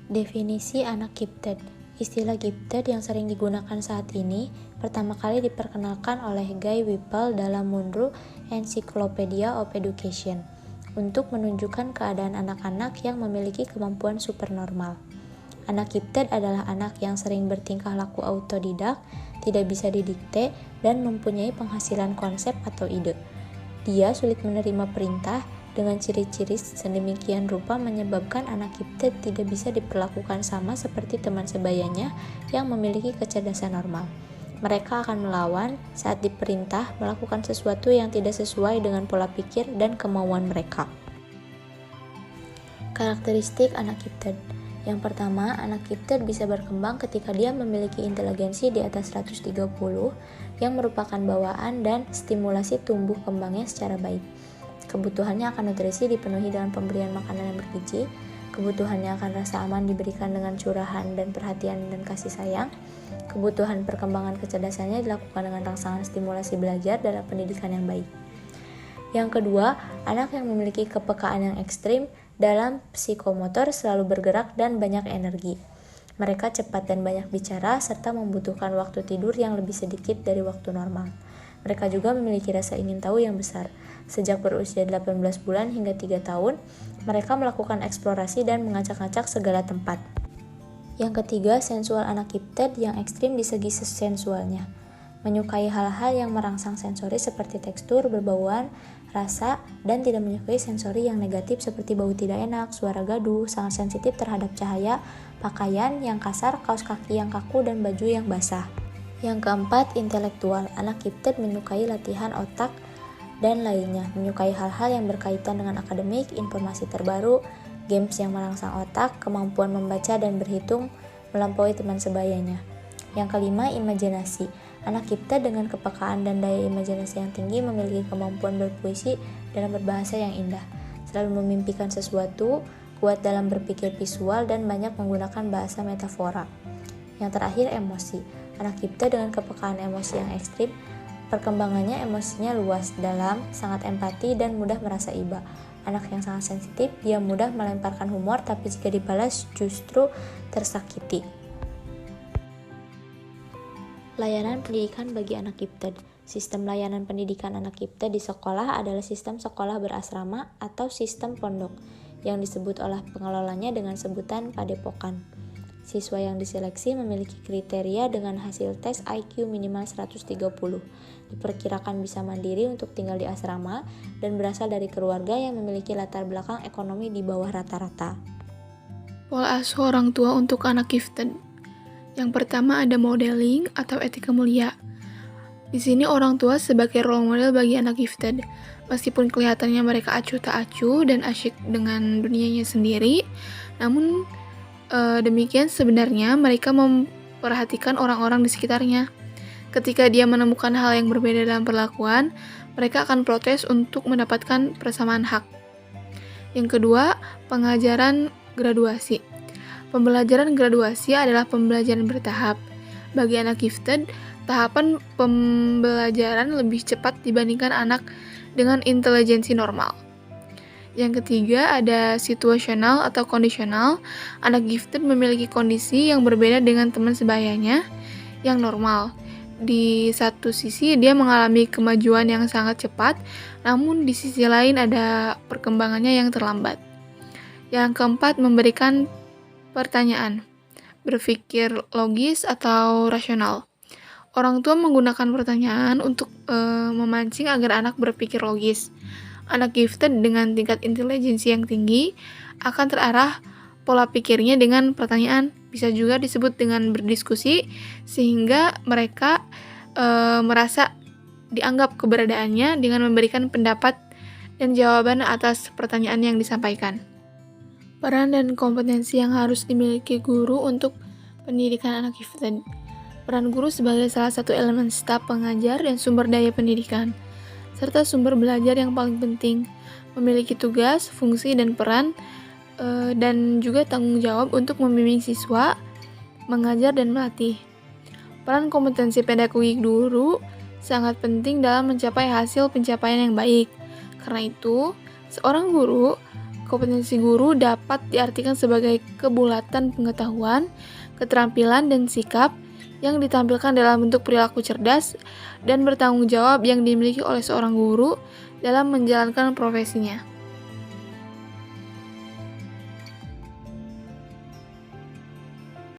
Definisi anak gifted. Istilah gifted yang sering digunakan saat ini pertama kali diperkenalkan oleh Guy Whipple dalam Munro Encyclopedia of Education untuk menunjukkan keadaan anak-anak yang memiliki kemampuan supernormal. Anak gifted adalah anak yang sering bertingkah laku autodidak, tidak bisa didikte, dan mempunyai penghasilan konsep atau ide. Dia sulit menerima perintah dengan ciri-ciri sedemikian rupa menyebabkan anak gifted tidak bisa diperlakukan sama seperti teman sebayanya yang memiliki kecerdasan normal. Mereka akan melawan saat diperintah melakukan sesuatu yang tidak sesuai dengan pola pikir dan kemauan mereka. Karakteristik anak gifted. Yang pertama, anak gifted bisa berkembang ketika dia memiliki inteligensi di atas 130 yang merupakan bawaan dan stimulasi tumbuh kembangnya secara baik. Kebutuhannya akan nutrisi dipenuhi dengan pemberian makanan yang bergizi. Kebutuhannya akan rasa aman diberikan dengan curahan dan perhatian dan kasih sayang. Kebutuhan perkembangan kecerdasannya dilakukan dengan rangsangan stimulasi belajar dalam pendidikan yang baik. Yang kedua, anak yang memiliki kepekaan yang ekstrim dalam psikomotor selalu bergerak dan banyak energi. Mereka cepat dan banyak bicara serta membutuhkan waktu tidur yang lebih sedikit dari waktu normal. Mereka juga memiliki rasa ingin tahu yang besar. Sejak berusia 18 bulan hingga 3 tahun, mereka melakukan eksplorasi dan mengacak-acak segala tempat. Yang ketiga, sensual anak gifted yang ekstrim di segi sensualnya. Menyukai hal-hal yang merangsang sensori seperti tekstur, berbauan, rasa, dan tidak menyukai sensori yang negatif seperti bau tidak enak, suara gaduh, sangat sensitif terhadap cahaya, pakaian yang kasar, kaos kaki yang kaku, dan baju yang basah. Yang keempat, intelektual. Anak gifted menyukai latihan otak dan lainnya, menyukai hal-hal yang berkaitan dengan akademik, informasi terbaru, games yang merangsang otak, kemampuan membaca dan berhitung melampaui teman sebayanya. Yang kelima, imajinasi. Anak gifted dengan kepekaan dan daya imajinasi yang tinggi memiliki kemampuan berpuisi dan berbahasa yang indah, selalu memimpikan sesuatu, kuat dalam berpikir visual, dan banyak menggunakan bahasa metafora. Yang terakhir, emosi. Anak gifted dengan kepekaan emosi yang ekstrim, perkembangannya emosinya luas, dalam, sangat empati, dan mudah merasa iba. Anak yang sangat sensitif, dia mudah melemparkan humor, tapi jika dibalas justru tersakiti. Layanan pendidikan bagi anak gifted. Sistem layanan pendidikan anak gifted di sekolah adalah sistem sekolah berasrama atau sistem pondok, yang disebut oleh pengelolanya dengan sebutan padepokan. Siswa yang diseleksi memiliki kriteria dengan hasil tes IQ minimal 130. Diperkirakan bisa mandiri untuk tinggal di asrama dan berasal dari keluarga yang memiliki latar belakang ekonomi di bawah rata-rata. Pola asuh orang tua untuk anak gifted. Yang pertama ada modeling atau etika mulia. Di sini orang tua sebagai role model bagi anak gifted. Meskipun kelihatannya mereka acuh tak acuh dan asyik dengan dunianya sendiri, namun demikian sebenarnya mereka memperhatikan orang-orang di sekitarnya. Ketika dia menemukan hal yang berbeda dalam perlakuan, mereka akan protes untuk mendapatkan persamaan hak. Yang kedua, pengajaran graduasi. Pembelajaran graduasi adalah pembelajaran bertahap. Bagi anak gifted, tahapan pembelajaran lebih cepat dibandingkan anak dengan intelijensi normal. Yang ketiga ada situasional atau kondisional. Anak gifted memiliki kondisi yang berbeda dengan teman sebayanya yang normal. Di satu sisi dia mengalami kemajuan yang sangat cepat, namun di sisi lain ada perkembangannya yang terlambat. Yang keempat, memberikan pertanyaan, berpikir logis atau rasional. Orang tua menggunakan pertanyaan untuk memancing agar anak berpikir logis. Anak gifted dengan tingkat intelijensi yang tinggi akan terarah pola pikirnya dengan pertanyaan, bisa juga disebut dengan berdiskusi, sehingga mereka merasa dianggap keberadaannya dengan memberikan pendapat dan jawaban atas pertanyaan yang disampaikan. Peran dan kompetensi yang harus dimiliki guru untuk pendidikan anak gifted. Peran guru sebagai salah satu elemen staf pengajar dan sumber daya pendidikan, serta sumber belajar yang paling penting, memiliki tugas, fungsi, dan peran, dan juga tanggung jawab untuk membimbing siswa, mengajar, dan melatih. Peran kompetensi pedagogik guru sangat penting dalam mencapai hasil pencapaian yang baik. Karena itu, seorang guru Kompetensi guru dapat diartikan sebagai kebulatan pengetahuan, keterampilan, dan sikap yang ditampilkan dalam bentuk perilaku cerdas dan bertanggung jawab yang dimiliki oleh seorang guru dalam menjalankan profesinya.